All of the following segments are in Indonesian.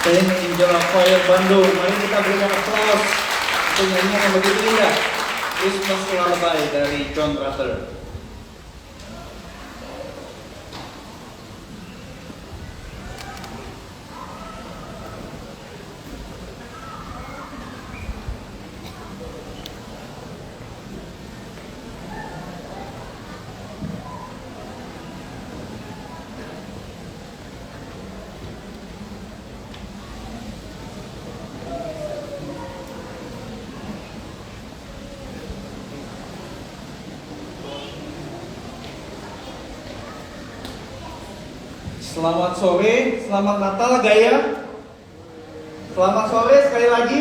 Saint Angela Choir Bandung. Mari kita berikan aplaus untuk nyanyian yang begitu indah. Christmas Lullaby dari John Rutter. Selamat sore, selamat Natal Gaya. Selamat sore sekali lagi.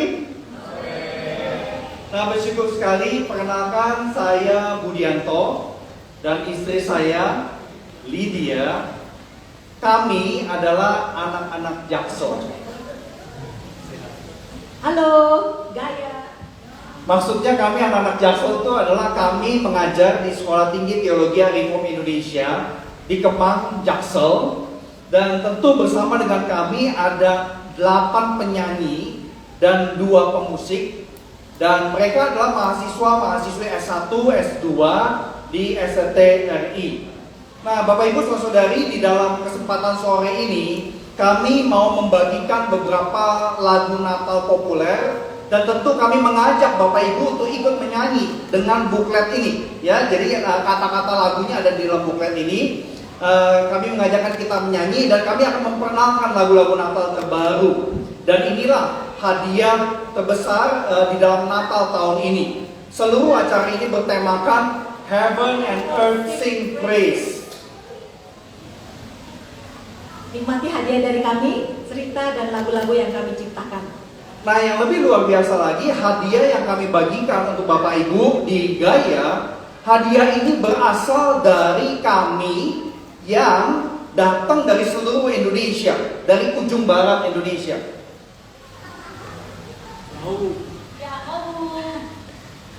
Nah, bersyukur sekali, perkenalkan saya Budianto dan istri saya Lydia. Kami adalah anak-anak Jaksel. Halo, Gaya. Maksudnya kami anak-anak Jaksel itu adalah kami mengajar di Sekolah Tinggi Teologi Reform Indonesia di Kemang, Jaksel. Dan tentu bersama dengan kami ada 8 penyanyi dan 2 pemusik. Dan mereka adalah mahasiswa-mahasiswi S1, S2 di STRI. Nah, Bapak Ibu Saudari, di dalam kesempatan sore ini kami mau membagikan beberapa lagu Natal populer. Dan tentu kami mengajak Bapak Ibu untuk ikut menyanyi dengan buklet ini. Ya, jadi kata-kata lagunya ada di dalam buklet ini. Kami mengajarkan kita menyanyi dan kami akan memperkenalkan lagu-lagu Natal terbaru. Dan inilah hadiah terbesar di dalam Natal tahun ini. Seluruh acara ini bertemakan Heaven and Earth Sing Praise. Nikmati hadiah dari kami, cerita dan lagu-lagu yang kami ciptakan. Nah, yang lebih luar biasa lagi, hadiah yang kami bagikan untuk Bapak Ibu di Gaya, hadiah ini berasal dari kami yang datang dari seluruh Indonesia, dari ujung barat Indonesia.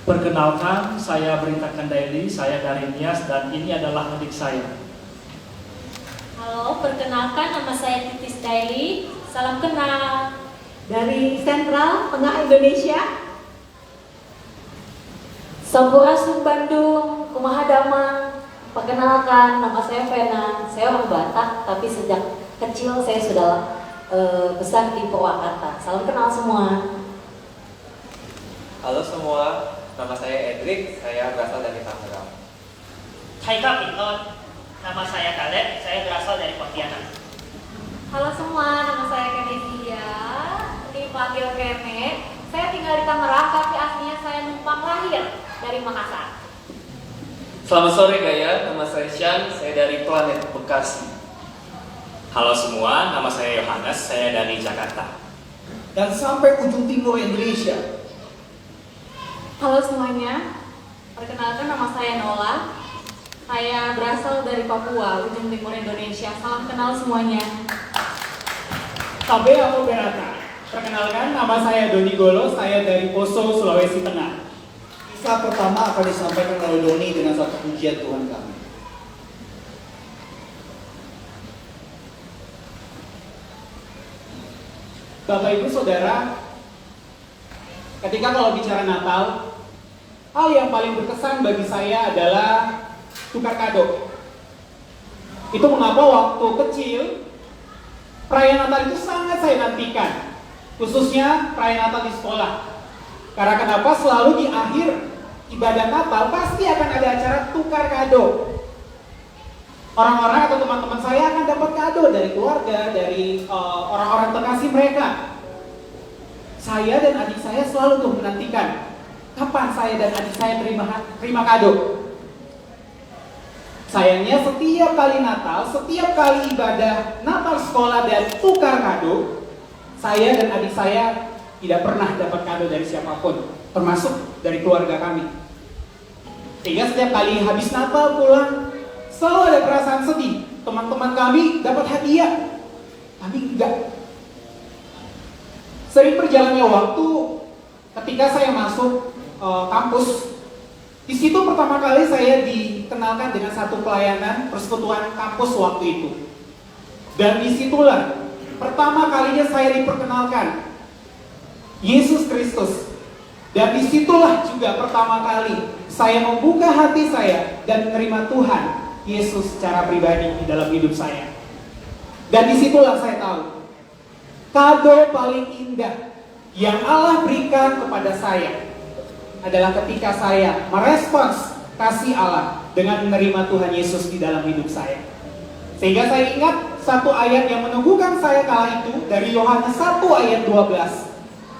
Perkenalkan, saya Beritakan Daily, saya dari Nias dan ini adalah adik saya. Halo, perkenalkan nama saya Titis Daily, salam kenal. Dari Sentral Tengah Indonesia. Sampurasun Bandung, Kumaha Damang. Perkenalkan, nama saya Vena, saya orang Batak, tapi sejak kecil saya sudah besar di Purwakarta. Salam kenal semua. Halo semua, nama saya Edric, saya berasal dari Tangerang. Hai Kak Piton, nama saya Kaleb, saya berasal dari Pontianak. Halo semua, nama saya Kenesia, dipanggil Keme. Saya tinggal di Tangerang, tapi aslinya saya numpang lahir dari Makassar. Selamat sore Gaya, nama saya Shan, saya dari Planet Bekasi. Halo semua, nama saya Yohanes, saya dari Jakarta. Dan sampai ujung timur Indonesia. Halo semuanya, perkenalkan nama saya Nola. Saya berasal dari Papua, ujung timur Indonesia. Salam kenal semuanya. Tabe aku Berata. Perkenalkan, nama saya Doni Golo, saya dari Poso, Sulawesi Tengah. Kisah pertama akan disampaikan oleh Doni dengan satu pujian Tuhan kami. Bapak Ibu Saudara, ketika kalau bicara Natal, hal yang paling berkesan bagi saya adalah tukar kado. Itu mengapa waktu kecil perayaan Natal itu sangat saya nantikan, khususnya perayaan Natal di sekolah. Karena kenapa? Selalu di akhir ibadah Natal pasti akan ada acara tukar kado. Orang-orang atau teman-teman saya akan dapat kado dari keluarga, dari orang-orang terkasih mereka. Saya dan adik saya selalu tuh menantikan kapan saya dan adik saya terima kado. Sayangnya setiap kali Natal, setiap kali ibadah Natal sekolah dan tukar kado, saya dan adik saya tidak pernah dapat kado dari siapapun, termasuk dari keluarga kami. Sehingga setiap kali habis Natal pulang, selalu ada perasaan sedih. Teman-teman kami dapat hadiah, kami enggak. Sering berjalannya waktu, ketika saya masuk kampus, di situ pertama kali saya dikenalkan dengan satu pelayanan persekutuan kampus waktu itu. Dan disitulah pertama kalinya saya diperkenalkan Yesus Kristus. Dan disitulah juga pertama kali saya membuka hati saya dan menerima Tuhan Yesus secara pribadi di dalam hidup saya. Dan disitulah saya tahu kado paling indah yang Allah berikan kepada saya adalah ketika saya merespons kasih Allah dengan menerima Tuhan Yesus di dalam hidup saya. Sehingga saya ingat satu ayat yang meneguhkan saya kala itu dari Yohanes 1 ayat 12.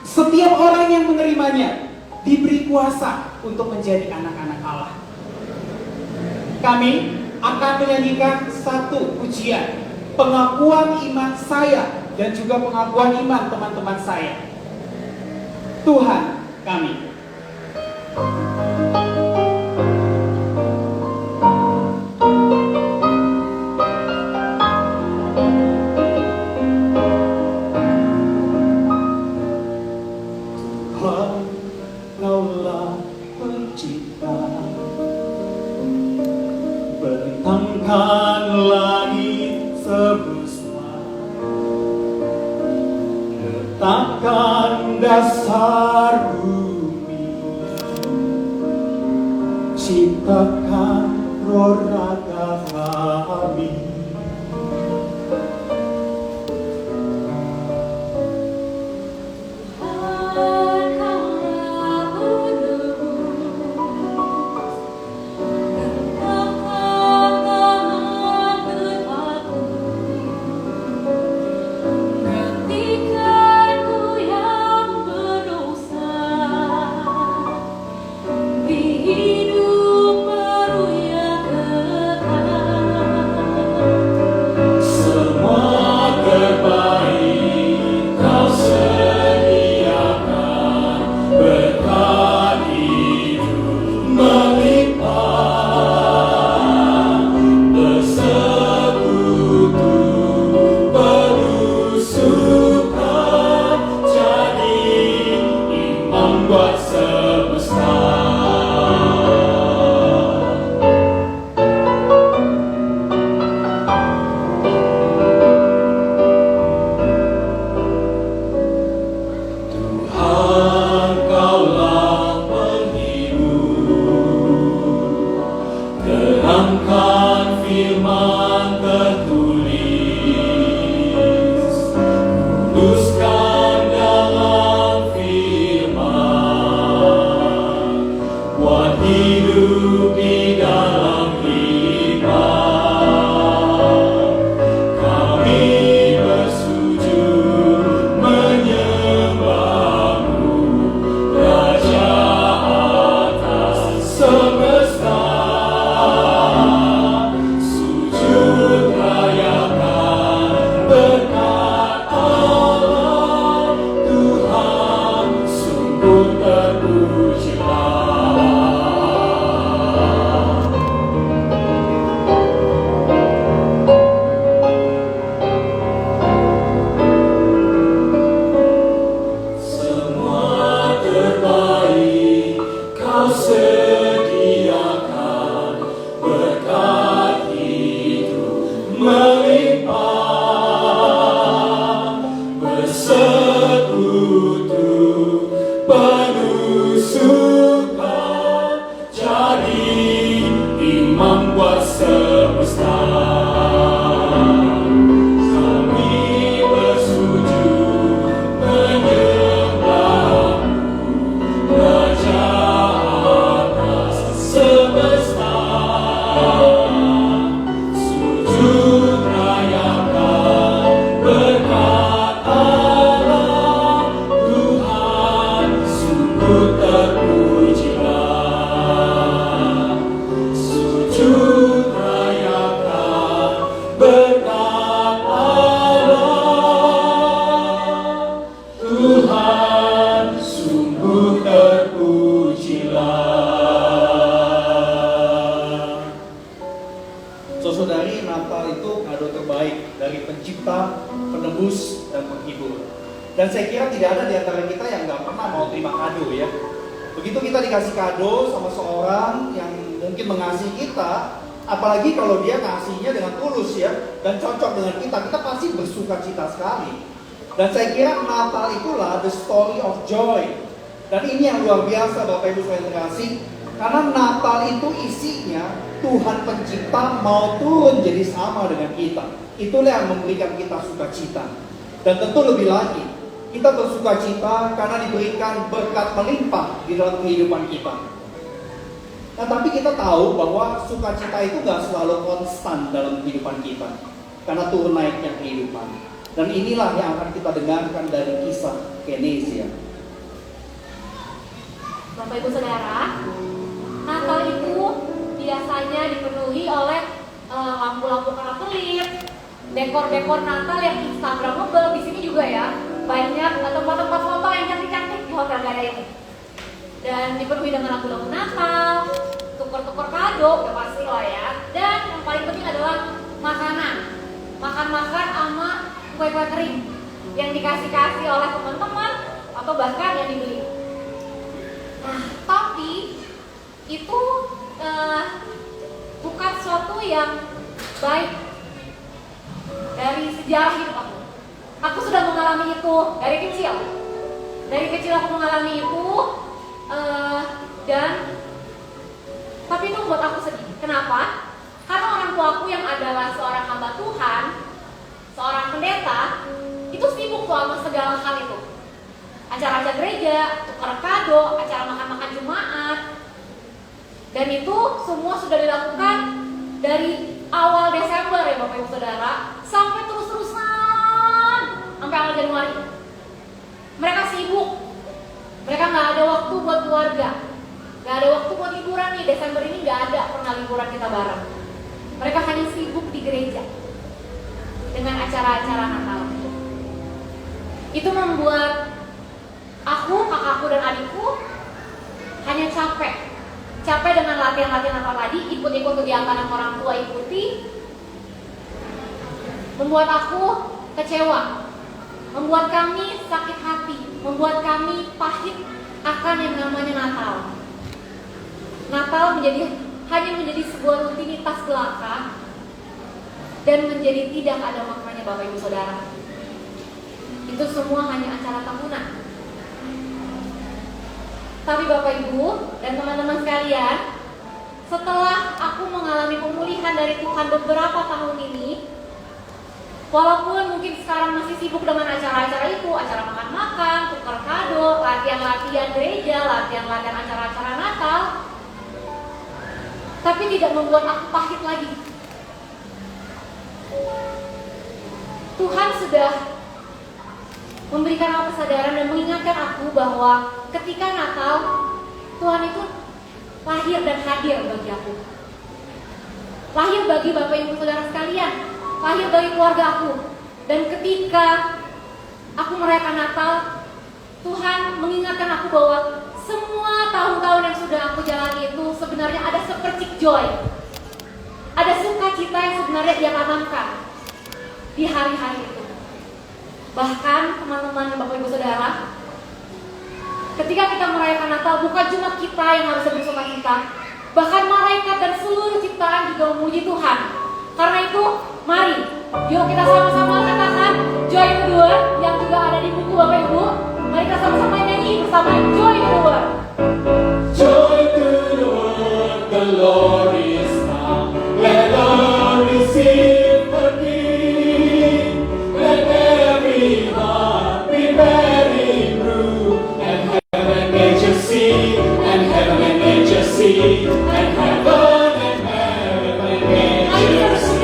Setiap orang yang menerimanya diberi kuasa untuk menjadi anak-anak Allah. Kami akan menyanyikan satu pujian, pengakuan iman saya dan juga pengakuan iman teman-teman saya. Tuhan kami. Kaulah pencipta, bentangkan langit semesta, letakkan dasar bumi, ciptakan roh raga kami. Saudari, Natal itu kado terbaik dari pencipta, penebus, dan penghibur. Dan saya kira tidak ada di antara kita yang nggak pernah mau terima kado ya. Begitu kita dikasih kado sama seorang yang mungkin mengasihi kita, Apalagi kalau dia ngasihnya dengan tulus ya, dan cocok dengan kita pasti bersuka cita sekali. Dan saya kira Natal itulah the story of joy. Dan ini yang luar biasa Bapak Ibu sekalian terkasih, karena Natal itu isinya Tuhan Pencipta mau turun jadi sama dengan kita. Itulah yang memberikan kita sukacita. Dan tentu lebih lagi, kita bersukacita karena diberikan berkat melimpah di dalam kehidupan kita. Nah, tapi kita tahu bahwa sukacita itu gak selalu konstan dalam kehidupan kita, karena turun naiknya kehidupan. Dan inilah yang akan kita dengarkan dari kisah Kenesia. Bapak Ibu Saudara, Natal itu biasanya dipenuhi oleh lampu-lampu kelap-kelip, dekor-dekor Natal yang instagramable. Di sini juga ya, banyak tempat-tempat foto yang cantik-cantik di hotel Gada ini. Dan dipenuhi dengan lagu-lagu Natal, tukar-tukar kado, udah pasti lah ya. Dan yang paling penting adalah makanan, makan-makan sama kue-kue kering yang dikasih-kasih oleh teman-teman atau bahkan yang dibeli. Nah, tapi itu bukan suatu yang baik dari sejarah hidup aku. Aku sudah mengalami itu dari kecil. Dari kecil aku mengalami itu, tapi itu membuat aku sedih. Kenapa? Karena orang tua aku yang adalah seorang hamba Tuhan, seorang pendeta, itu sibuk tuh sama segala hal itu. Acara-acara gereja, tukar kado, acara makan-makan Jumat. Dan itu semua sudah dilakukan dari awal Desember ya Bapak Ibu Saudara, sampai terus-terusan sampai awal Januari. Mereka sibuk. Mereka nggak ada waktu buat keluarga, nggak ada waktu buat liburan nih. Desember ini nggak ada pernah liburan kita bareng. Mereka hanya sibuk di gereja dengan acara-acara Natal. Itu membuat aku, kakakku dan adikku hanya capek dengan latihan-latihan Natal tadi, ikut-ikut kegiatan yang orang tua ikuti, membuat aku kecewa, membuat kami sakit hati, membuat kami pahit akan yang namanya Natal. Natal hanya menjadi sebuah rutinitas belaka dan menjadi tidak ada maknanya Bapak Ibu Saudara. Itu semua hanya acara tahunan. Tapi Bapak Ibu dan teman-teman sekalian, setelah aku mengalami pemulihan dari Tuhan beberapa tahun ini, walaupun mungkin sekarang masih sibuk dengan acara-acara itu, acara makan-makan, tukar kado, latihan-latihan gereja, latihan-latihan acara-acara Natal, tapi tidak membuat aku pahit lagi. Tuhan sudah memberikan aku kesadaran dan mengingatkan aku bahwa ketika Natal, Tuhan itu lahir dan hadir bagi aku. Lahir bagi Bapak Ibu Saudara sekalian, lahir bagi keluarga aku. Dan ketika aku merayakan Natal, Tuhan mengingatkan aku bahwa semua tahun-tahun yang sudah aku jalani itu sebenarnya ada sepercik joy, ada sukacita yang sebenarnya Dia tanamkan di hari-hari itu. Bahkan teman-teman Bapak Ibu Saudara, ketika kita merayakan Natal, bukan cuma kita yang harus bersukacita, bahkan malaikat dan seluruh ciptaan juga memuji Tuhan. Karena itu, mari, yuk kita sama-sama katakan Joy to the World yang juga ada di buku Bapak Ibu. Mari kita sama-sama nyanyi bersama Joy to the World. Joy to the world, the Lord is come. Let all receive the King. Let every heart be very true. And heaven and nature see, and heaven and nature see, and heaven and heaven and nature see.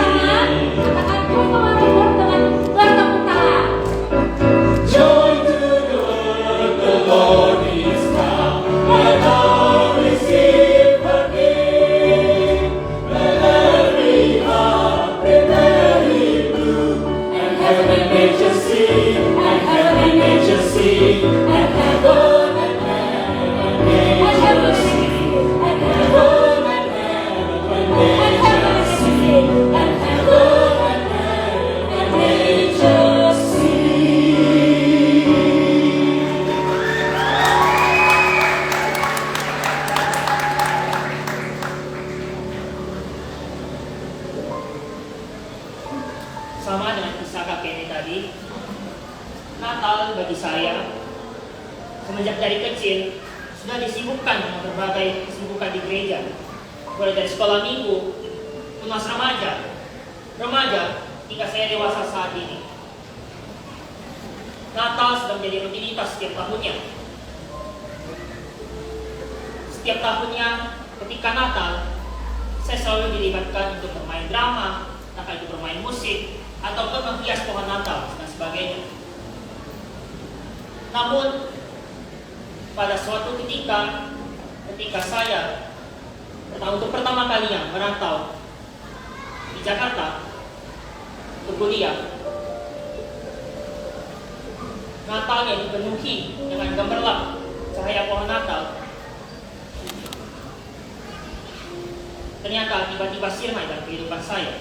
Joy to the world, the Lord is come. Let all receive the King. Let every heart be very blue. And heaven and nature see, and heaven and nature see, and heaven and heaven and nature see, and heaven and heaven and nature see, and heaven and heaven and nature see. Natal bagi saya semenjak dari kecil sudah disibukkan dengan berbagai kesibukan di gereja, mulai dari sekolah minggu, tunas remaja, hingga saya dewasa saat ini. Natal sudah menjadi rutinitas setiap tahunnya. Setiap tahunnya ketika Natal, saya selalu dilibatkan untuk bermain drama, entah itu bermain musik, ataupun menghias pohon Natal dan sebagainya. Namun pada suatu ketika saya untuk pertama kalinya merantau di Jakarta untuk kuliah, Natalnya dipenuhi dengan gemerlap cahaya pohon Natal. Ternyata tiba-tiba sirna dalam kehidupan saya.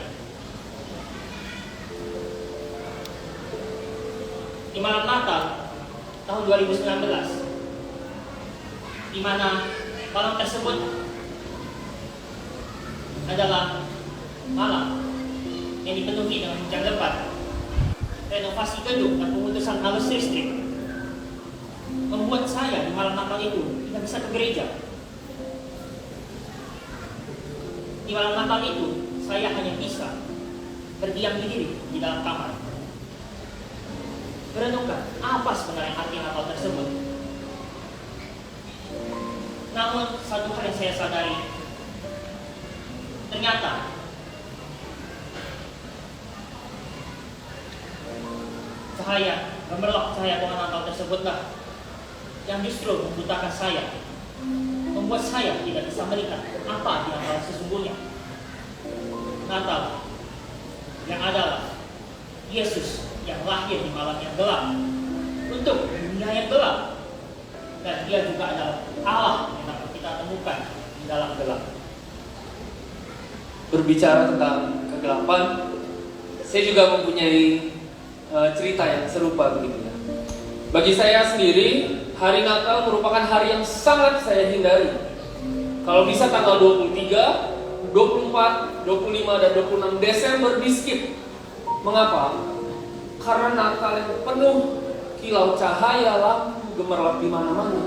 Di malam Natal tahun 2019, di mana malam tersebut adalah malam yang dipenuhi dengan hujan lebat, renovasi gedung dan pemutusan arus listrik, membuat saya di malam Natal itu tidak bisa ke gereja. Di malam Natal itu saya hanya bisa berdiam diri di dalam kamar, merenungkan apa sebenarnya arti Natal tersebut. Namun satu hal yang saya sadari, ternyata gemerlap cahaya pohon Natal tersebutlah yang justru membutakan saya, membuat saya tidak bisa melihat apa arti Natal sesungguhnya. Natal yang adalah Yesus yang lahir di malam yang gelap untuk dunia yang gelap, dan dia juga adalah Allah yang dapat kita temukan di dalam gelap. Berbicara tentang kegelapan, saya juga mempunyai cerita yang serupa begitu ya. Bagi saya sendiri, hari Natal merupakan hari yang sangat saya hindari. Kalau bisa tanggal 23, 24, 25, dan 26 Desember di skip. Mengapa? Karena Natal yang penuh kilau cahaya lampu gemerlap di mana-mana.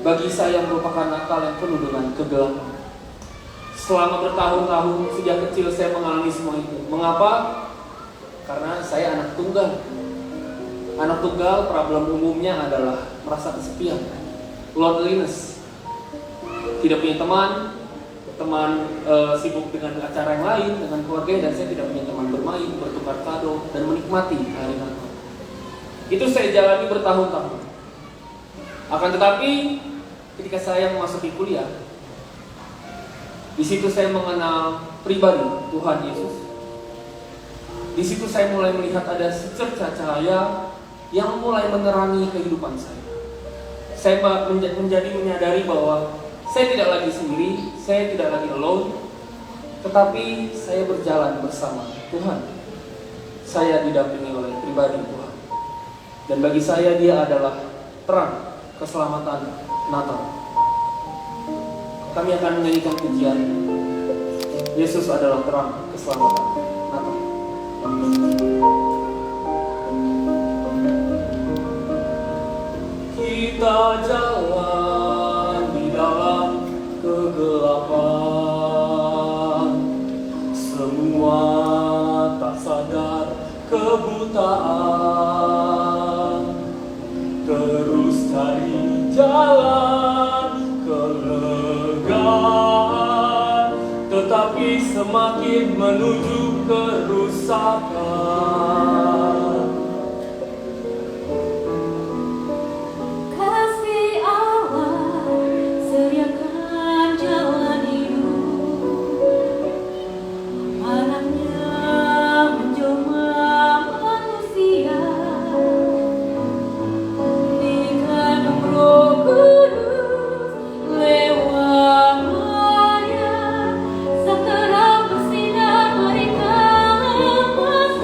Bagi saya merupakan Natal yang penuh dengan kegelapan. Selama bertahun-tahun sejak kecil saya mengalami semua itu. Mengapa? Karena saya anak tunggal. Anak tunggal problem umumnya adalah merasa kesepian, loneliness, tidak punya teman sibuk dengan acara yang lain, dengan keluarga, dan saya tidak punya teman bermain, bertukar kado, dan menikmati hari Natal. Itu saya jalani bertahun-tahun. Akan tetapi ketika saya memasuki kuliah, di situ saya mengenal pribadi Tuhan Yesus. Di situ saya mulai melihat ada secerca cahaya yang mulai menerangi kehidupan saya. Saya menjadi menyadari bahwa saya tidak lagi sendiri, saya tidak lagi alone, tetapi saya berjalan bersama Tuhan. Saya didampingi oleh pribadi Tuhan. Dan bagi saya dia adalah terang keselamatan Natal. Kami akan menyanyikan pujian Yesus adalah terang keselamatan Natal. Kita jalan di dalam kegelapan, semua tak sadar kebutaan, terus cari jalan kelegaan, tetapi semakin menuju kerusakan. Kasih Allah sediakan jalan hidup, anaknya menjelma manusia, dikandung Roh Kudus lewatnya, seterang bersinar hari keemasan.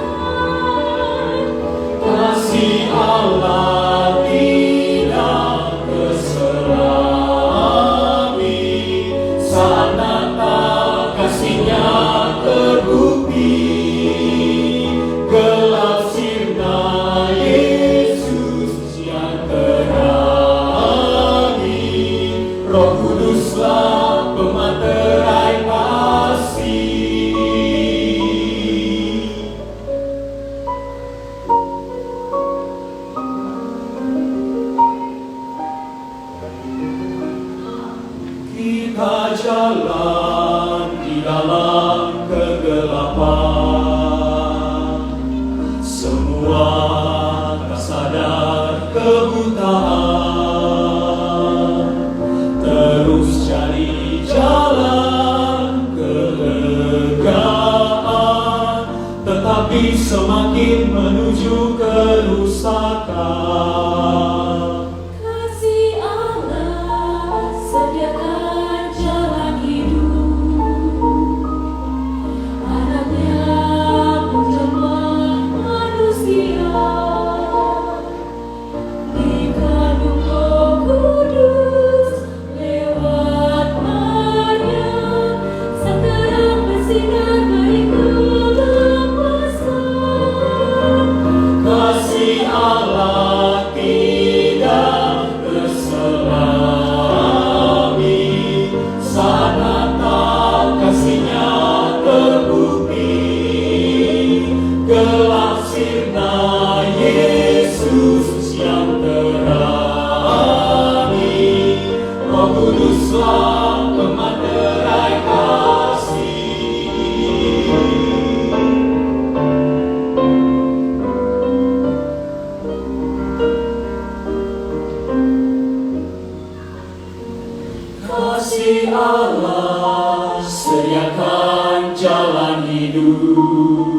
kasih Allah sediakan jalan hidup,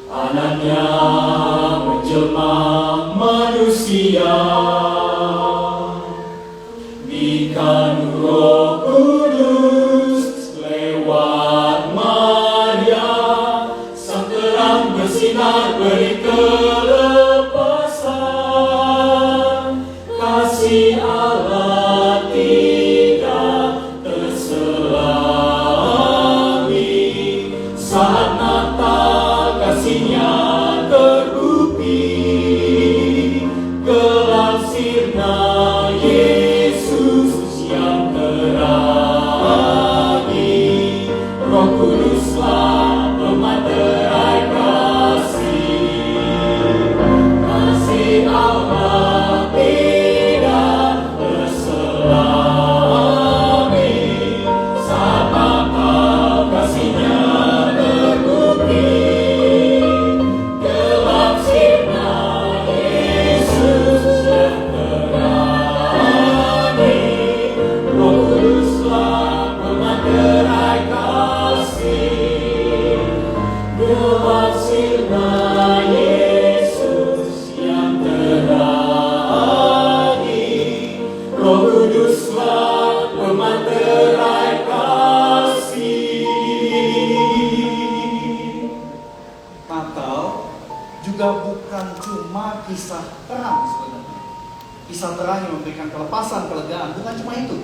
anaknya menjelma manusia, dikandung Roh Kudus lewat Maria, sang terang bersinar beri kelepasan. Kasih Allah tidak terselami, saat Natal kasihnya terbukti, gelap sirna Yesus yang terangi, Roh Kuduslah pematerai kasih. Kasih Allah tidak terselami, saat Natal kasihnya terbukti, gelap sirna Yesus yang terangi, Roh Kuduslah pematerai kasih. Gelap sirna Yesus yang terangi, Roh Kuduslah pematerai kasih. Natal juga bukan cuma kisah terang sebenarnya. Kisah terang yang memberikan kelepasan, kelegaan, bukan cuma itu.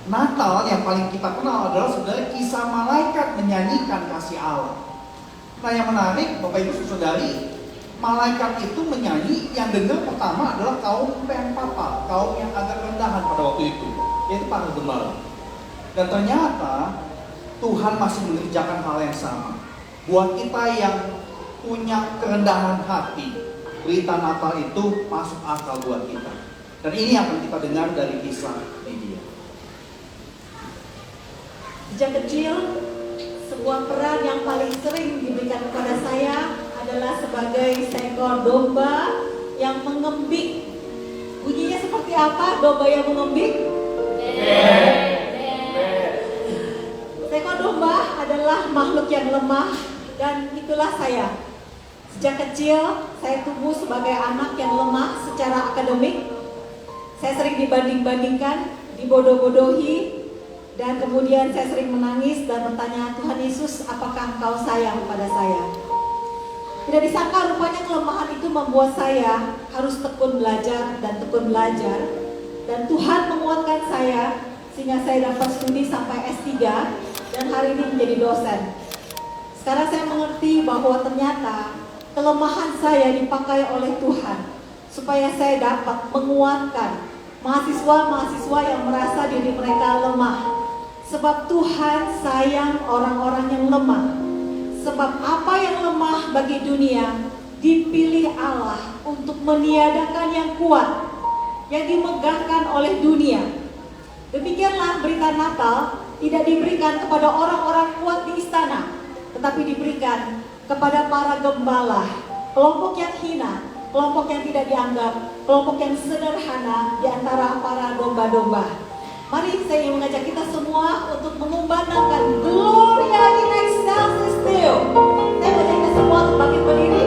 Natal yang paling kita kenal adalah sebenarnya kisah malaikat menyanyikan kasih Allah. Nah, yang menarik Bapak Ibu Saudari, malaikat itu menyanyi, yang dengar pertama adalah kaum pempapa, kaum yang agak rendahan pada waktu itu, yaitu para gembala. Dan ternyata Tuhan masih mengerjakan hal yang sama. Buat kita yang punya kerendahan hati, berita Natal itu masuk akal buat kita. Dan ini yang akan kita dengar dari kisah Lydia. Sejak kecil, sebuah peran yang paling sering diberikan kepada saya adalah sebagai seekor domba yang mengembik. Bunyinya seperti apa domba yang mengembik? Seekor domba adalah makhluk yang lemah, dan itulah saya. Sejak kecil, saya tumbuh sebagai anak yang lemah secara akademik. Saya sering dibanding-bandingkan, dibodoh-bodohi, dan kemudian saya sering menangis dan bertanya, Tuhan Yesus, apakah Engkau sayang pada saya? Tidak disangka rupanya kelemahan itu membuat saya harus tekun belajar dan tekun belajar. Dan Tuhan menguatkan saya sehingga saya dapat studi sampai S3 dan hari ini menjadi dosen. Sekarang saya mengerti bahwa ternyata kelemahan saya dipakai oleh Tuhan supaya saya dapat menguatkan mahasiswa-mahasiswa yang merasa diri mereka lemah. Sebab Tuhan sayang orang-orang yang lemah. Sebab apa yang lemah bagi dunia dipilih Allah untuk meniadakan yang kuat, yang dimegahkan oleh dunia. Demikianlah berita Natal tidak diberikan kepada orang-orang kuat di istana, tetapi diberikan kepada para gembala, kelompok yang hina, kelompok yang tidak dianggap, kelompok yang sederhana di antara para domba-domba. Mari saya ingin mengajak kita semua untuk mengumandangkan Gloria in Excelsis Deo. Saya mengajak kita semua untuk bangkit berdiri.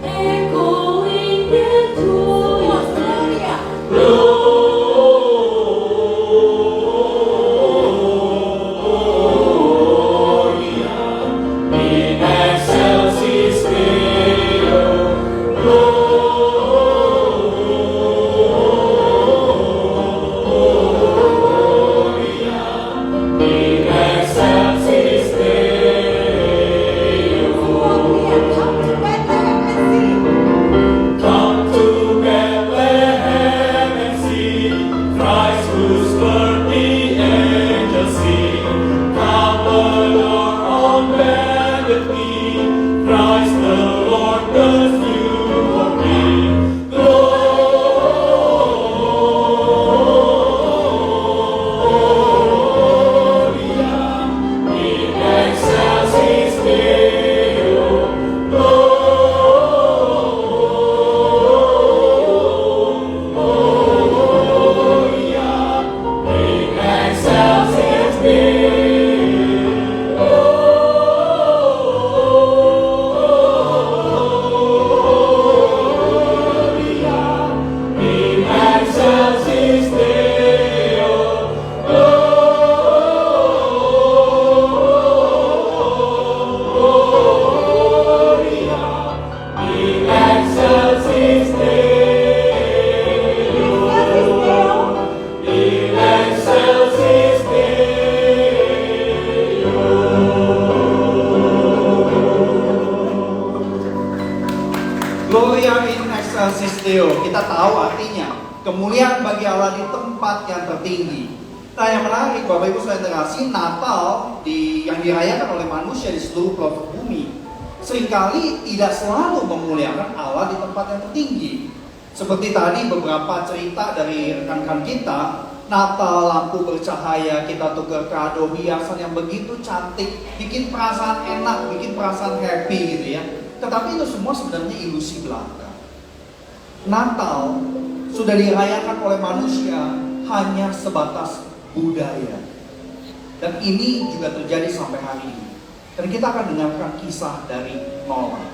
Echo Gloria in excelsis Deo, kita tahu artinya kemuliaan bagi Allah di tempat yang tertinggi. Nah, yang menarik Bapak Ibu Saudara kasih, Natal yang dirayakan oleh manusia di seluruh pelosok bumi seringkali tidak selalu memuliakan Allah di tempat yang tertinggi. Seperti tadi beberapa cerita dari rekan-rekan kita, Natal lampu bercahaya, kita tukar kado, hiasan yang begitu cantik, bikin perasaan enak, bikin perasaan happy gitu ya. Tetapi itu semua sebenarnya ilusi belaka. Natal sudah dirayakan oleh manusia hanya sebatas budaya. Dan ini juga terjadi sampai hari ini. Dan kita akan dengarkan kisah dari Noah.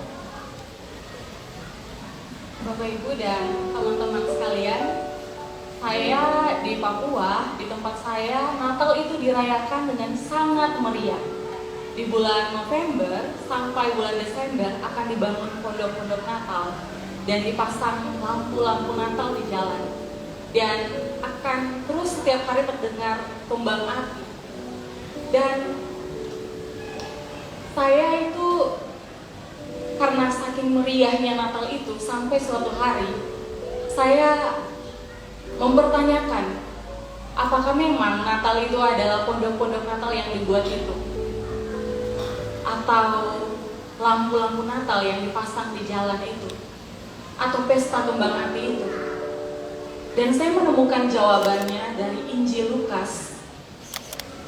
Bapak Ibu dan teman-teman sekalian, saya di Papua, di tempat saya, Natal itu dirayakan dengan sangat meriah. Di bulan November sampai bulan Desember akan dibangun pondok-pondok Natal dan dipasang lampu-lampu Natal di jalan. Dan akan terus setiap hari terdengar kembang api. Dan saya itu karena saking meriahnya Natal itu sampai suatu hari saya mempertanyakan apakah memang Natal itu adalah pondok-pondok Natal yang dibuat itu atau lampu-lampu Natal yang dipasang di jalan itu atau pesta kembang api itu. Dan saya menemukan jawabannya dari Injil Lukas,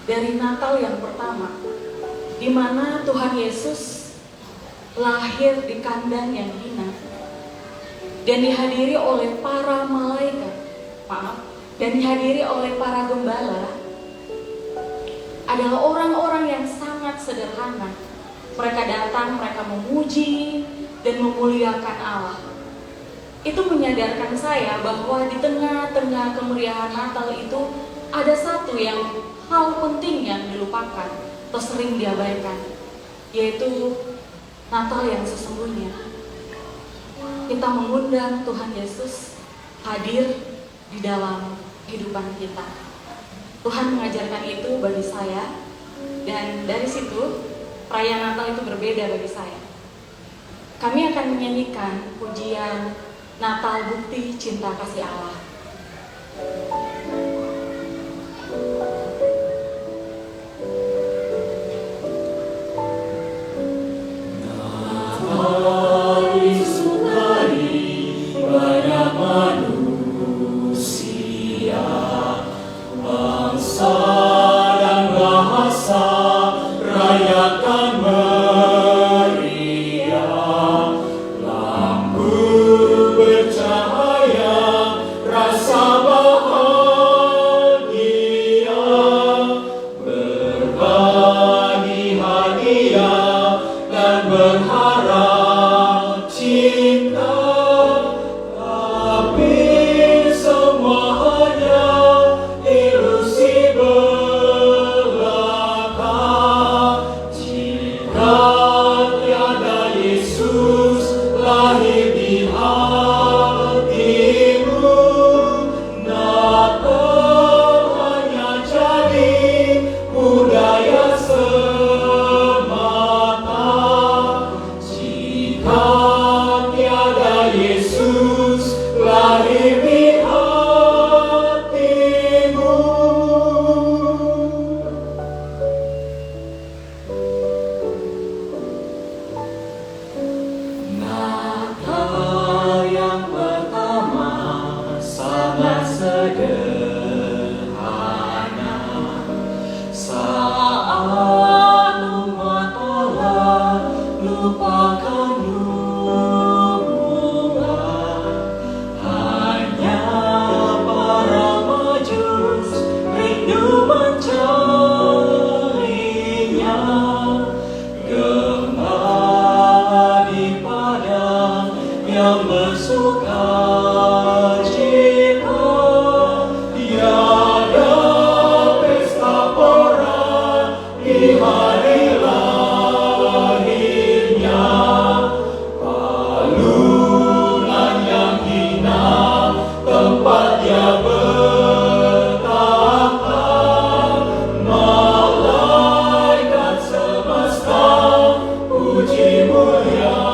dari Natal yang pertama, di mana Tuhan Yesus lahir di kandang yang hina dan dihadiri oleh para malaikat, dan dihadiri oleh para gembala. Adalah orang-orang yang sangat sederhana. Mereka datang, mereka memuji dan memuliakan Allah. Itu menyadarkan saya bahwa di tengah-tengah kemeriahan Natal itu ada satu hal penting yang dilupakan atau sering diabaikan, yaitu Natal yang sesungguhnya. Kita mengundang Tuhan Yesus hadir di dalam kehidupan kita. Tuhan mengajarkan itu bagi saya, dan dari situ perayaan Natal itu berbeda bagi saya. Kami akan menyanyikan pujian Natal Bukti Cinta Kasih Allah. Puji muliakannya.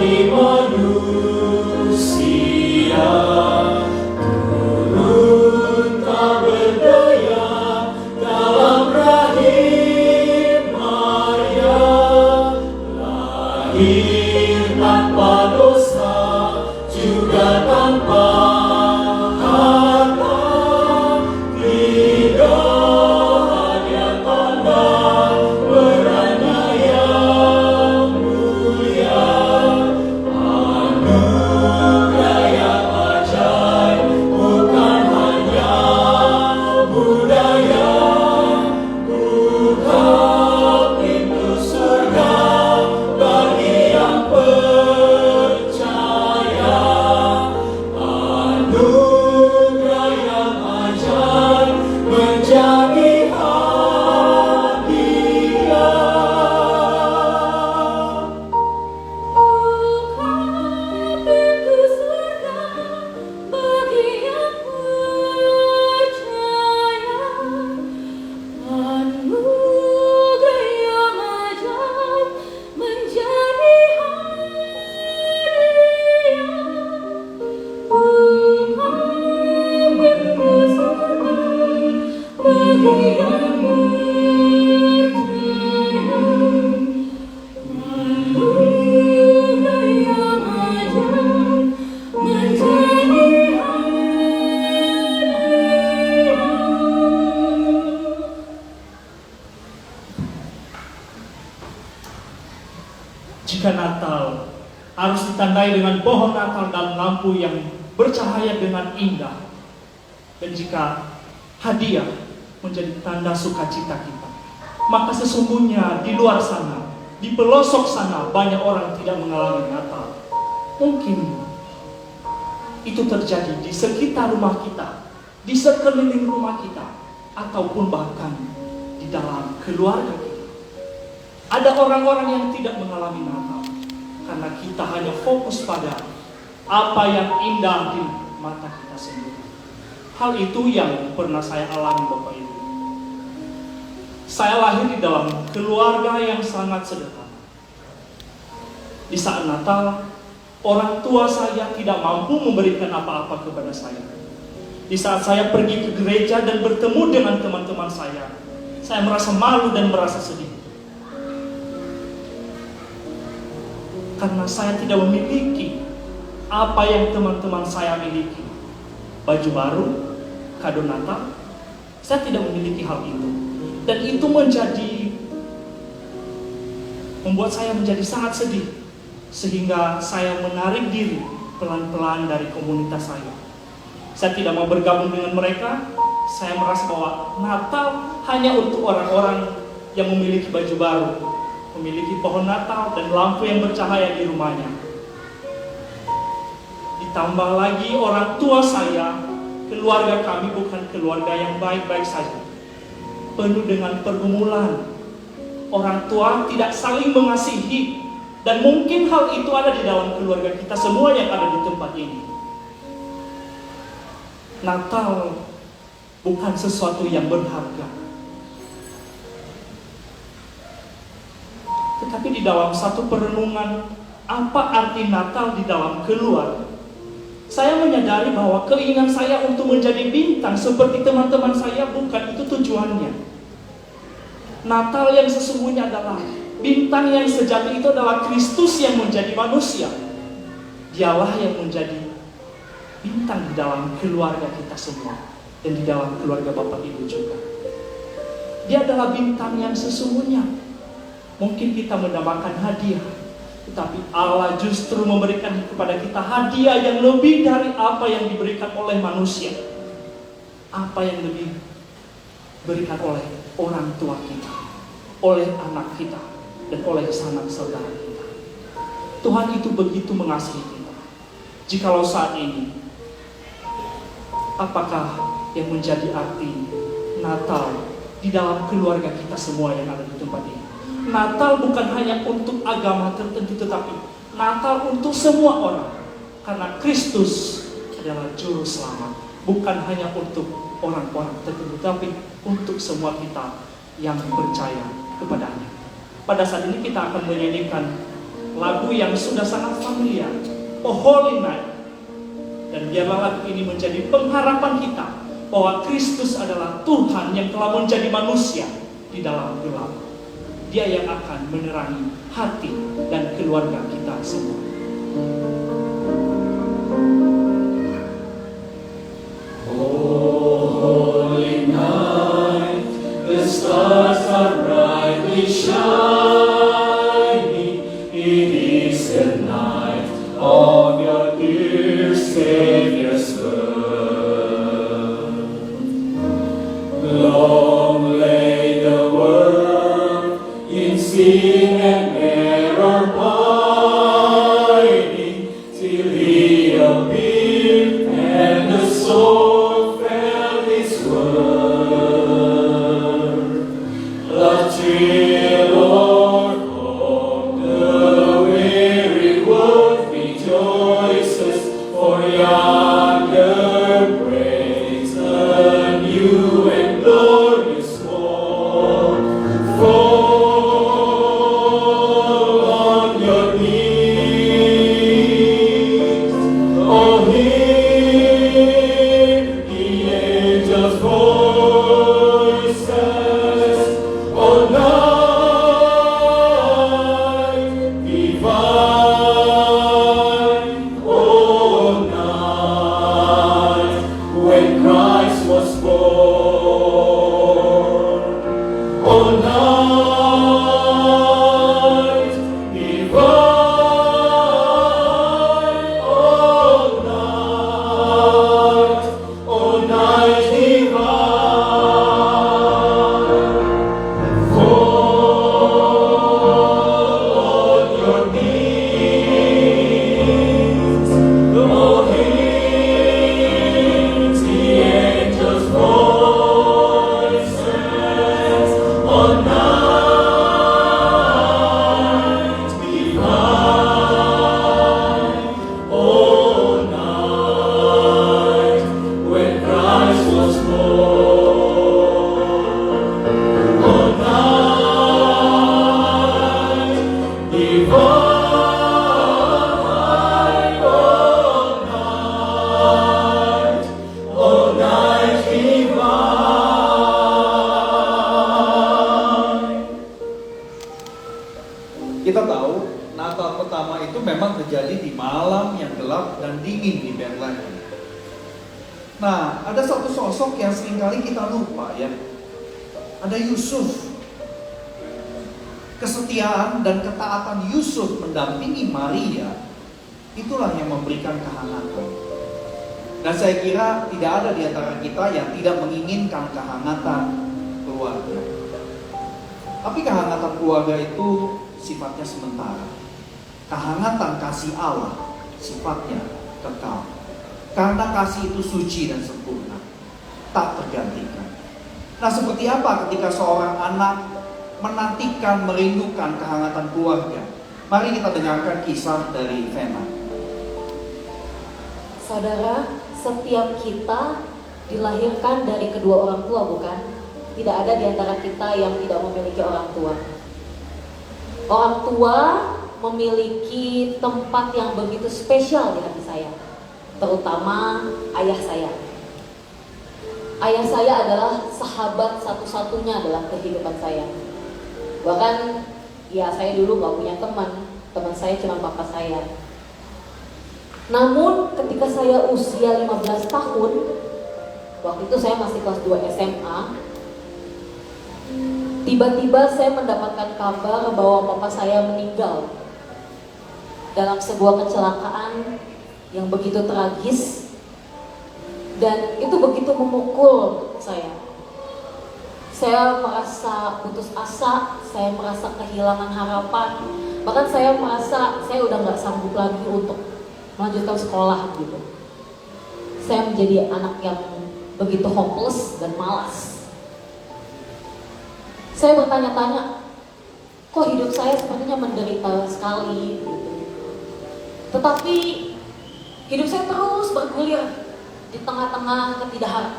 menjadi manusia, turun tak berdaya dalam rahim Maria, lahir tanpa dosa juga tanpa harta, tiga hanya tanda perannya yang mulia, anugerah yang ajaib bukan hanya budaya, buka pintu surga bagi yang percaya, anugerah yang ajaib menjadi hadiah. Pintu surga bagi yang percaya, anugerah yang ajaib menjadi hadiah. Buka pintu surga bagi yang percaya, anugerah yang ajaib menjadi hadiah. Jika Natal harus ditandai dengan pohon Natal dan lampu yang bercahaya dengan indah, dan jika hadiah menjadi tanda sukacita kita, maka sesungguhnya di luar sana, di pelosok sana, banyak orang tidak mengalami Natal. Mungkin itu terjadi di sekitar rumah kita, di sekeliling rumah kita, ataupun bahkan di dalam keluarga kita. Ada orang-orang yang tidak mengalami Natal karena kita hanya fokus pada apa yang indah di mata kita sendiri. Hal itu yang pernah saya alami, Bapak Ibu. Saya lahir di dalam keluarga yang sangat sederhana. Di saat Natal, orang tua saya tidak mampu memberikan apa-apa kepada saya. Di saat saya pergi ke gereja dan bertemu dengan teman-teman saya merasa malu dan merasa sedih. Karena saya tidak memiliki apa yang teman-teman saya miliki. Baju baru, kado Natal, saya tidak memiliki hal itu. Dan itu membuat saya menjadi sangat sedih. Sehingga saya menarik diri pelan-pelan dari komunitas saya. Saya tidak mau bergabung dengan mereka. Saya merasa bahwa Natal hanya untuk orang-orang yang memiliki baju baru, memiliki pohon Natal dan lampu yang bercahaya di rumahnya. Ditambah lagi orang tua saya, keluarga kami bukan keluarga yang baik-baik saja, penuh dengan pergumulan. Orang tua tidak saling mengasihi, dan mungkin hal itu ada di dalam keluarga kita semua yang ada di tempat ini. Natal bukan sesuatu yang berharga. Tetapi di dalam satu perenungan, apa arti Natal di dalam keluarga, saya menyadari bahwa keinginan saya untuk menjadi bintang seperti teman-teman saya bukan itu tujuannya. Natal yang sesungguhnya adalah bintang yang sejati itu adalah Kristus yang menjadi manusia. Dialah yang menjadi bintang di dalam keluarga kita semua dan di dalam keluarga Bapak Ibu juga. Dia adalah bintang yang sesungguhnya. Mungkin kita mendapatkan hadiah, tetapi Allah justru memberikan kepada kita hadiah yang lebih dari apa yang diberikan oleh manusia. Apa yang lebih diberikan oleh orang tua kita, oleh anak kita, dan oleh sanak saudara kita. Tuhan itu begitu mengasihi kita. Jikalau saat ini, apakah yang menjadi arti Natal di dalam keluarga kita semua yang ada di tempat ini? Natal bukan hanya untuk agama tertentu, tetapi Natal untuk semua orang. Karena Kristus adalah juru selamat, bukan hanya untuk orang-orang tertentu, tapi untuk semua kita yang percaya kepadanya. Pada saat ini kita akan menyanyikan lagu yang sudah sangat familiar, Oh Holy Night. Dan biarlah lagu ini menjadi pengharapan kita bahwa Kristus adalah Tuhan yang telah menjadi manusia di dalam gelap. Dia yang akan menerangi hati dan keluarga kita semua. Holy night, the stars are brightly shining. It is the night of your dear Savior's birth. Long lay the world in sin and error pining, till He appeared and the soul felt His word. The thrill o'er the weary world rejoices, for yonder breaks a new and glorious morn. Fall on your knees, oh, hear the angels' voices, oh, night divine, oh, night when Christ was born, oh, night divine, oh, night divine. Fall on your knees, oh, hear the angels' voices, oh, night divine, oh, night when Christ was born, oh, night divine, oh, night divine. Kita tahu Natal pertama itu memang terjadi di malam yang gelap dan dingin di Bethlehem. Nah, ada satu sosok yang seringkali kita lupa ya. Ada Yusuf. Kesetiaan dan ketaatan Yusuf mendampingi Maria, itulah yang memberikan kehangatan. Dan saya kira tidak ada di antara kita yang tidak menginginkan kehangatan keluarga. Tapi kehangatan keluarga itu sifatnya sementara. Kehangatan kasih Allah sifatnya kekal. Karena kasih itu suci dan sempurna, tak tergantikan. Nah, seperti apa ketika seorang anak menantikan, merindukan kehangatan keluarga? Mari kita dengarkan kisah dari Vena. Saudara, setiap kita dilahirkan dari kedua orang tua, bukan? Tidak ada di antara kita yang tidak memiliki orang tua. Orang tua memiliki tempat yang begitu spesial di hati saya, terutama ayah saya. Ayah saya adalah sahabat satu-satunya dalam kehidupan saya. Bahkan ya saya dulu gak punya teman saya cuma papa saya. Namun ketika saya usia 15 tahun, waktu itu saya masih kelas 2 SMA, tiba-tiba saya mendapatkan kabar bahwa papa saya meninggal dalam sebuah kecelakaan yang begitu tragis. Dan itu begitu memukul saya. Saya merasa putus asa, saya merasa kehilangan harapan. Bahkan saya merasa saya udah gak sanggup lagi untuk melanjutkan sekolah gitu. Saya menjadi anak yang begitu hopeless dan malas. Saya bertanya-tanya, kok hidup saya sepertinya menderita sekali gitu. Tetapi hidup saya terus bergulir di tengah-tengah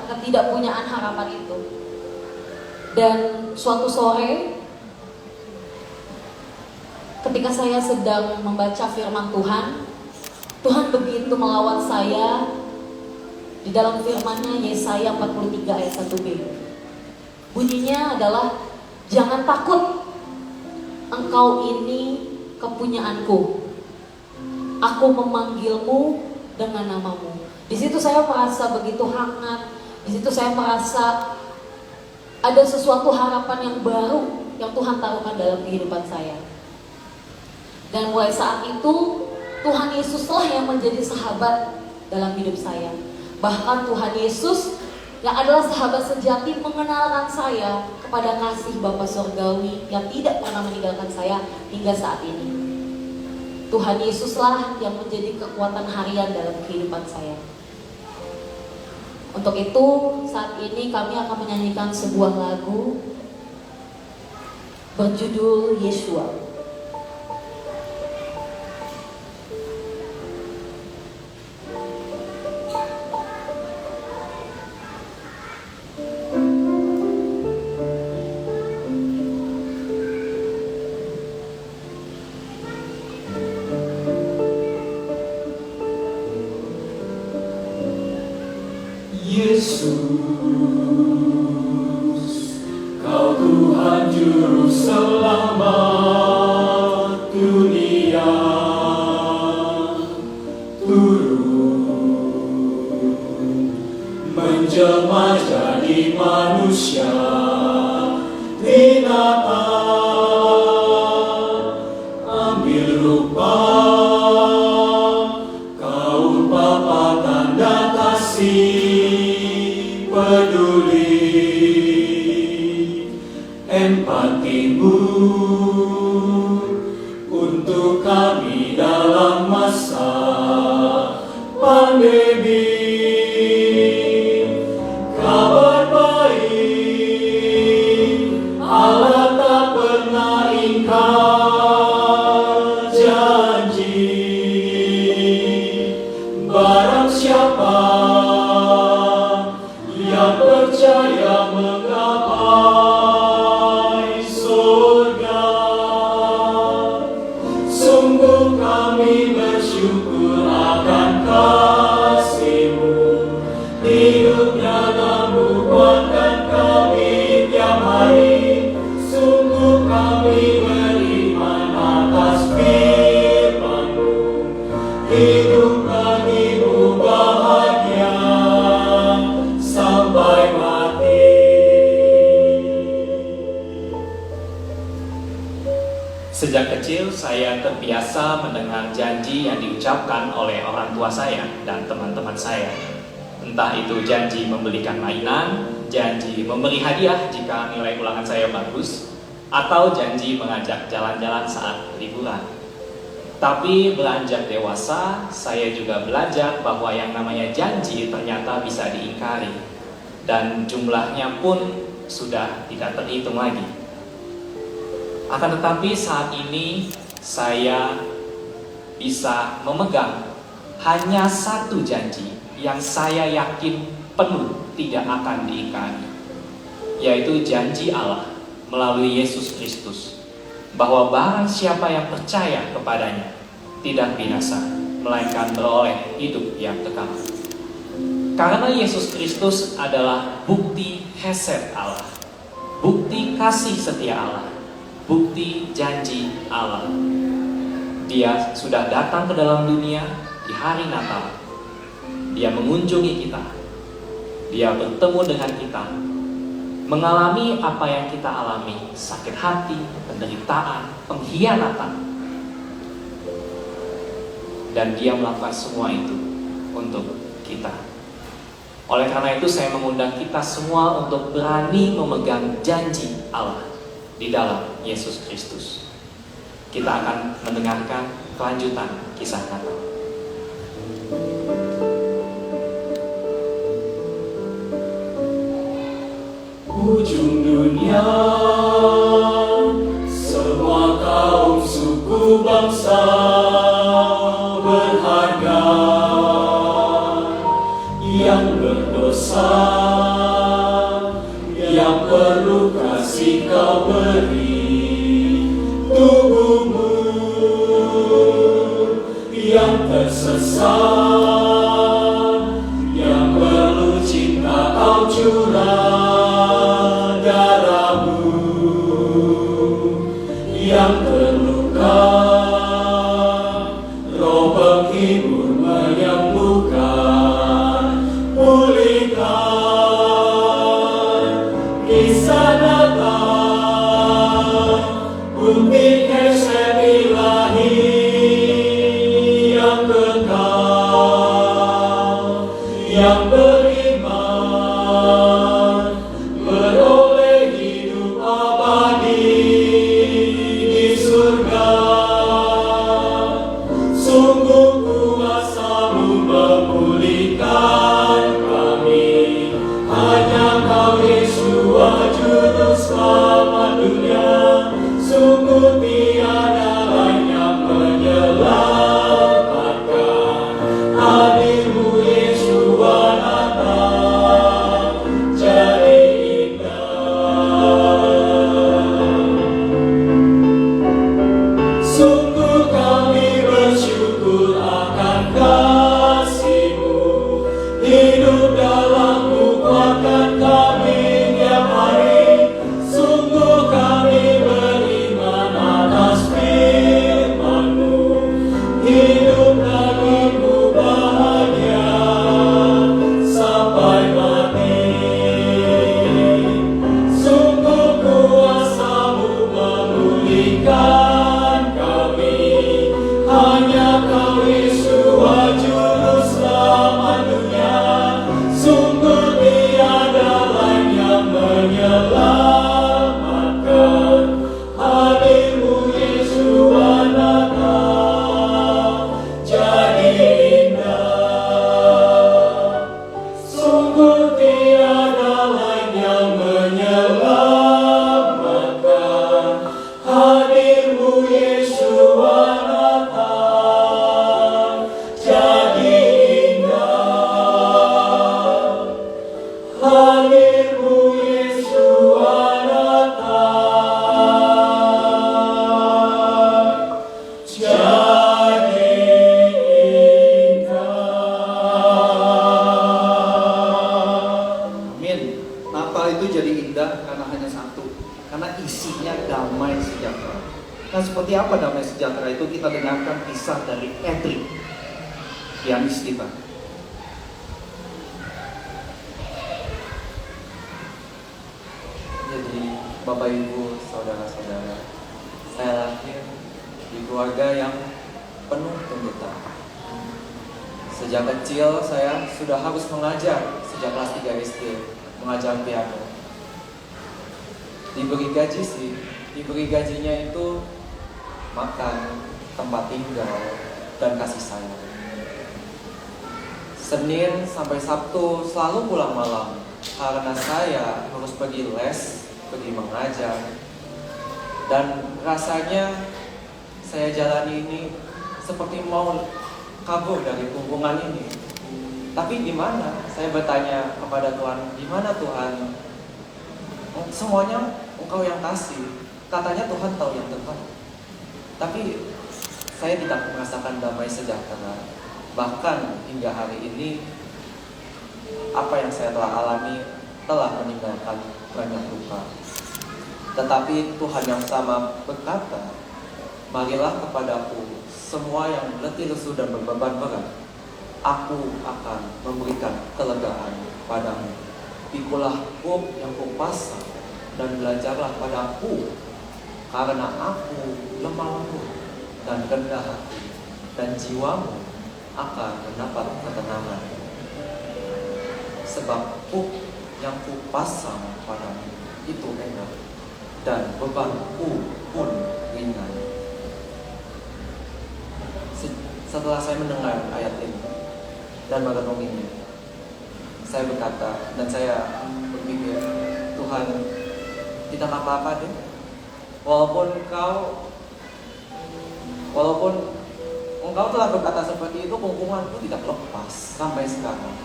ketidakpunyaan harapan itu. Dan suatu sore ketika saya sedang membaca firman Tuhan, Tuhan begitu melawat saya di dalam firman-Nya Yesaya 43 ayat 1b. Bunyinya adalah, jangan takut, engkau ini kepunyaanku. Aku memanggilmu dengan namamu. Di situ saya merasa begitu hangat. Di situ saya merasa ada sesuatu harapan yang baru yang Tuhan taruhkan dalam kehidupan saya. Dan mulai saat itu Tuhan Yesuslah yang menjadi sahabat dalam hidup saya. Bahkan Tuhan Yesus yang adalah sahabat sejati mengenalkan saya kepada kasih Bapa Surgawi yang tidak pernah meninggalkan saya hingga saat ini. Tuhan Yesuslah yang menjadi kekuatan harian dalam kehidupan saya. Untuk itu saat ini kami akan menyanyikan sebuah lagu berjudul Yeshua. Yesus, Kau Tuhan Juru Selamat dunia, turun menjelma jadi manusia, binatang ambil rupa, Kau Bapa tanda kasih peduli, empatimu untuk kami dalam masa pandemi. Kabar baik, Allah tak pernah ingkar janji. Barang siapa yang percaya menggapai surga, sungguh kami bersyukur akan kasih-Mu. Hidup nyata-Mu kuatkan kami tiap hari, sungguh kami beriman atas firman-Mu. Hidup bagimu bahagia sampai mati. Sejak kecil saya terbiasa mendengar janji yang diucapkan oleh orang tua saya dan teman-teman saya. Entah itu janji membelikan mainan, janji memberi hadiah jika nilai ulangan saya bagus, atau janji mengajak jalan-jalan saat liburan. Tapi beranjak dewasa, saya juga belajar bahwa yang namanya janji ternyata bisa diingkari, dan jumlahnya pun sudah tidak terhitung lagi. Akan tetapi saat ini saya bisa memegang hanya satu janji yang saya yakin penuh tidak akan diingkari, yaitu janji Allah melalui Yesus Kristus, bahwa barang siapa yang percaya kepadanya tidak binasa, melainkan beroleh hidup yang kekal. Karena Yesus Kristus adalah bukti hesed Allah, bukti kasih setia Allah, bukti janji Allah. Dia sudah datang ke dalam dunia di hari Natal. Dia mengunjungi kita, Dia bertemu dengan kita, mengalami apa yang kita alami, sakit hati, penderitaan, pengkhianatan. Dan Dia melakukan semua itu untuk kita. Oleh karena itu saya mengundang kita semua untuk berani memegang janji Allah di dalam Yesus Kristus. Kita akan mendengarkan kelanjutan kisah Natal. Ujung dunia, semua kaum, suku, bangsa berharga, yang berdosa, yang perlu kasih Kau beri tubuhmu tersesat, yang perlu cinta kau curah darahmu, yang terluka roh penghibur menyembuhkan, pulihkan kisah Natal, bukti kasih ilahi yang kekal, yang beriman beroleh hidup abadi di surga. Sungguh kuasa-Mu memulihkan kami, hanya Kau Yeshua juru selamat dunia. Sungguh tiada lain yang menyelamatkan, hadir-Mu Yeshua Natal jadi indah. Sungguh kami bersyukur akan kasih-Mu, hidup dalam-Mu kuatkan kami tiap hari. Sungguh kami beriman atas firman-Mu, hidup bagimu bahagia sampai mati. Sungguh kuasa-Mu memulihkan kami, hanya Kau Yeshua juru selamat dunia. Sungguh tiada lain yang menyelamatkan, hadir-Mu Yeshua Natal jadi indah. Sungguh tiada lain yang menyelamatkan, hadir-Mu Yeshua Natal jadi indah. Hadir-Mu Yeshua Natal jadi indah. Amin. Natal itu jadi indah karena hanya satu, karena isinya damai sejahtera. Nah, seperti apa damai sejahtera itu? Kita dengarkan kisah dari Edric, pianis kita. Jadi Bapak Ibu, saudara-saudara, saya lahir di keluarga yang penuh tuntutan. Sejak kecil saya sudah harus mengajar, sejak kelas 3 SD, mengajar piano. Diberi gaji sih, diberi gajinya itu makan, tempat tinggal, dan kasih sayang. Senin sampai Sabtu selalu pulang malam karena saya harus pergi les, pergi mengajar. Dan rasanya saya jalani ini seperti mau kabur dari hubungan ini. Tapi gimana? Saya bertanya kepada Tuhan, gimana Tuhan? Semuanya Engkau yang kasih. Katanya Tuhan tahu yang terbaik. Tapi saya tidak merasakan damai sejahtera. Bahkan hingga hari ini, apa yang saya telah alami telah meninggalkan banyak luka. Tetapi Tuhan yang sama berkata, marilah kepadaku semua yang letih lesu dan berbeban berat, aku akan memberikan kelegaan padamu. Pikulah kuk yang kupasang dan belajarlah padaku, karena aku lemah lembut dan rendah hati, dan jiwamu akan mendapat ketenangan. Sebab kuk yang kupasang padamu itu enak, dan bebanku pun ringan. Setelah saya mendengar ayat ini dan merenunginya, saya berkata dan saya berpikir, Tuhan, tidak apa-apa deh. Walaupun engkau telah berkata seperti itu, hubunganku tidak lepas sampai sekarang.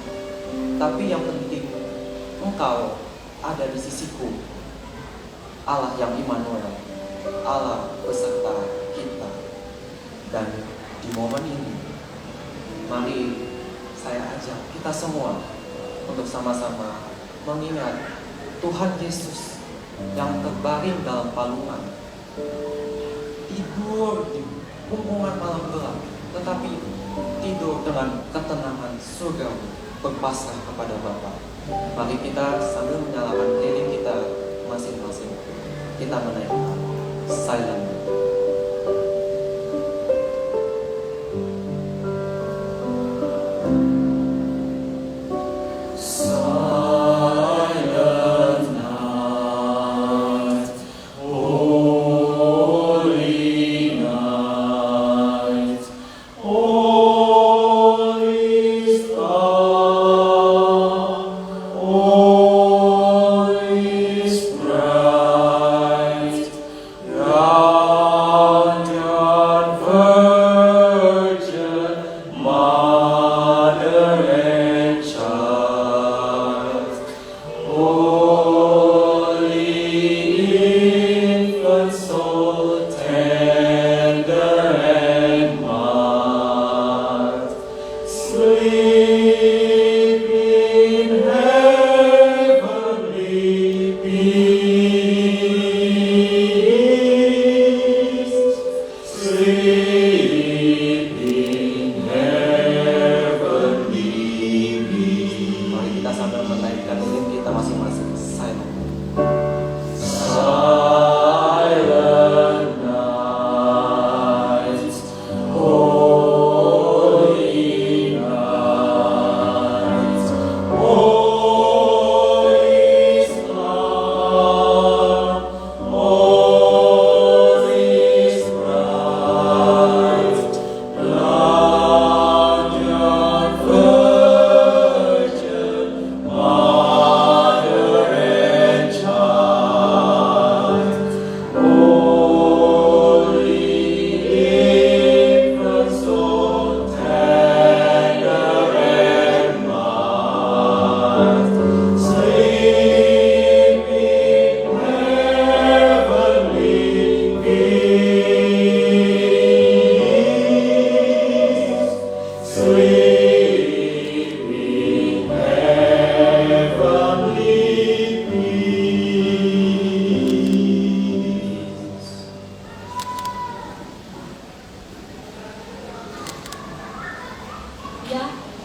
Tapi yang penting, engkau ada di sisiku. Allah yang Immanuel, Allah beserta kita. Dan di momen ini, Mari saya ajak kita semua untuk sama-sama mengingat Tuhan Yesus yang terbaring dalam palungan, tidur di pungkungan malam gelap, tetapi tidur dengan ketenangan surga berpasrah kepada Bapa. Mari kita sambil menyalakan lilin kita masing-masing, kita menaikkan Silent.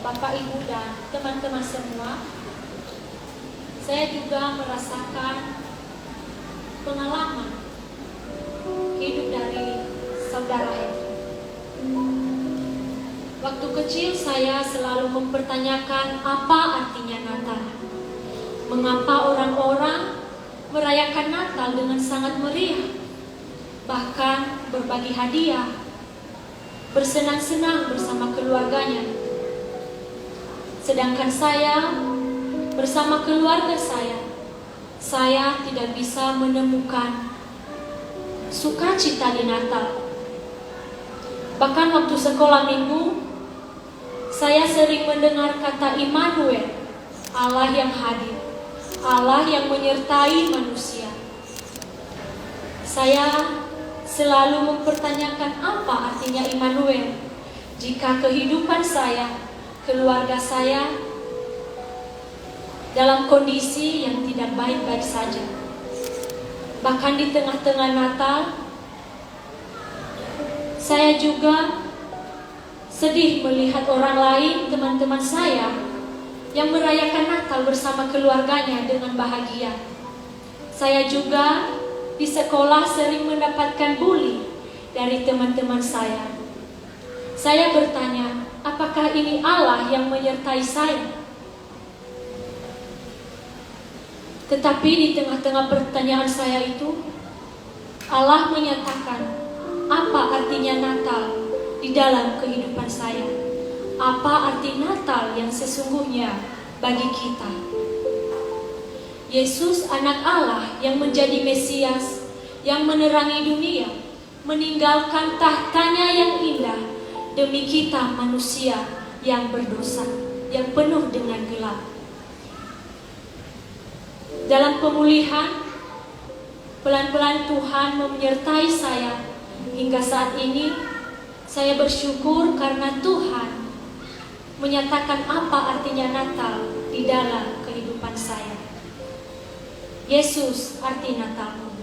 Bapak, Ibu, dan teman-teman semua, saya juga merasakan pengalaman hidup dari saudara Edi. Waktu kecil saya selalu mempertanyakan apa artinya Natal. Mengapa orang-orang merayakan Natal dengan sangat meriah, bahkan berbagi hadiah, bersenang-senang bersama keluarganya. Sedangkan saya bersama keluarga saya tidak bisa menemukan sukacita di Natal. Bahkan waktu sekolah minggu, saya sering mendengar kata Immanuel, Allah yang hadir, Allah yang menyertai manusia. Saya selalu mempertanyakan apa artinya Immanuel jika kehidupan saya, keluarga saya dalam kondisi yang tidak baik-baik saja. Bahkan di tengah-tengah Natal, saya juga sedih melihat orang lain, teman-teman saya, yang merayakan Natal bersama keluarganya dengan bahagia. Saya juga di sekolah sering mendapatkan bully dari teman-teman saya. Saya bertanya, apakah ini Allah yang menyertai saya? Tetapi di tengah-tengah pertanyaan saya itu, Allah menyatakan apa artinya Natal di dalam kehidupan saya. Apa arti Natal yang sesungguhnya bagi kita? Yesus anak Allah yang menjadi Mesias, yang menerangi dunia, meninggalkan tahtanya yang indah demi kita manusia yang berdosa, yang penuh dengan gelap. Dalam pemulihan, pelan-pelan Tuhan menyertai saya. Hingga saat ini, saya bersyukur karena Tuhan menyatakan apa artinya Natal di dalam kehidupan saya. Yesus arti Natalku.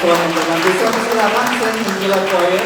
Tuhan yang berkati. Saya persilakan saya menggila choir.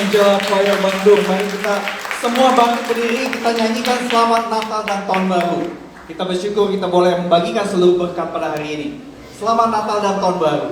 Angel Choir Bandung. Mari kita semua bangkit berdiri, kita nyanyikan Selamat Natal dan Tahun Baru. Kita bersyukur kita boleh membagikan seluruh berkat pada hari ini. Selamat Natal dan Tahun Baru.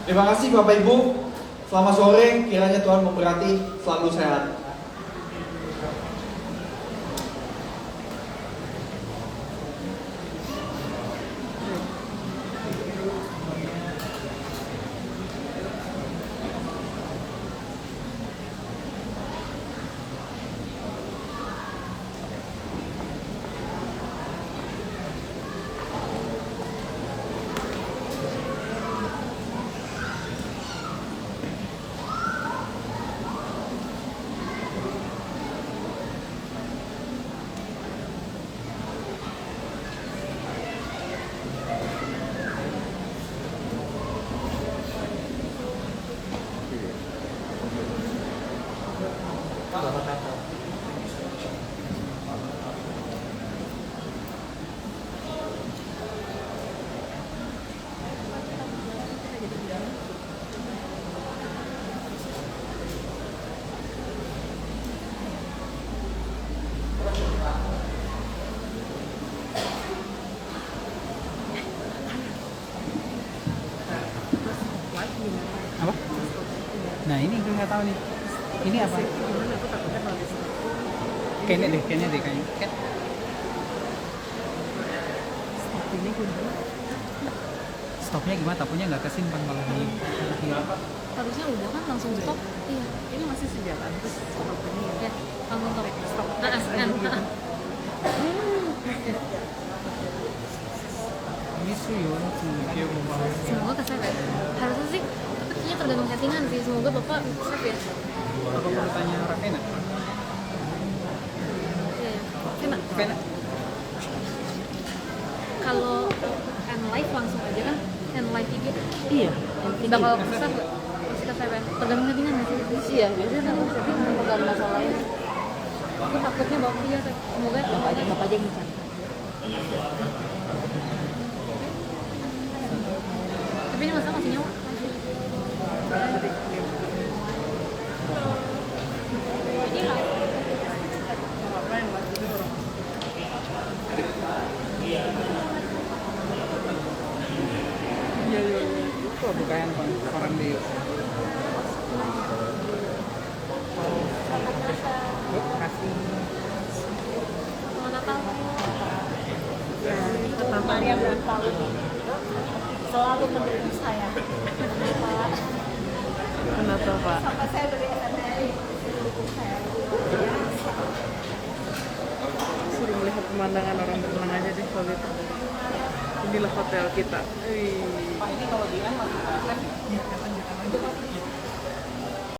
Terima kasih Bapak Ibu. Selamat sore, kiranya Tuhan memberkati, selalu sehat. Apa? Nah ini gue nggak tahu nih. Ini apa? Kayaknya deh kayaknya. Stopnya gimana? Tapunya nggak kesimpan malah di. Harusnya udah kan langsung stop. Iya. Ini masih sejalan terus stop ini ya. Langsung stop. Ini Suyun, Semoga ke save ya. Harusnya sih kayaknya tergantung settingan sih. Semoga Bapak save ya. Apa perlu tanya Ravena? Iya. Vena. Kalau end live langsung aja kan end live IG. Iya. Bakal ke save nggak? Masih ke save ya. Tergantung settingan nggak sih? Iya. Biasanya kan setting bakal ada masalah lain. Aku takutnya Bapak iya. Semoga Bapak aja yang bisa. Tapi ini masa masih nyawa. Iya. Itu buka handphone orang di. Kasih. Selamat Natal. Maria Natal. selalu mendukung saya. Kenapa Pak? Sampai saya beri SNTI, mendukung saya. Suruh melihat pemandangan orang berenang aja deh kalau gitu. Inilah hotel kita. Pak, ini kalau dia masuk kan?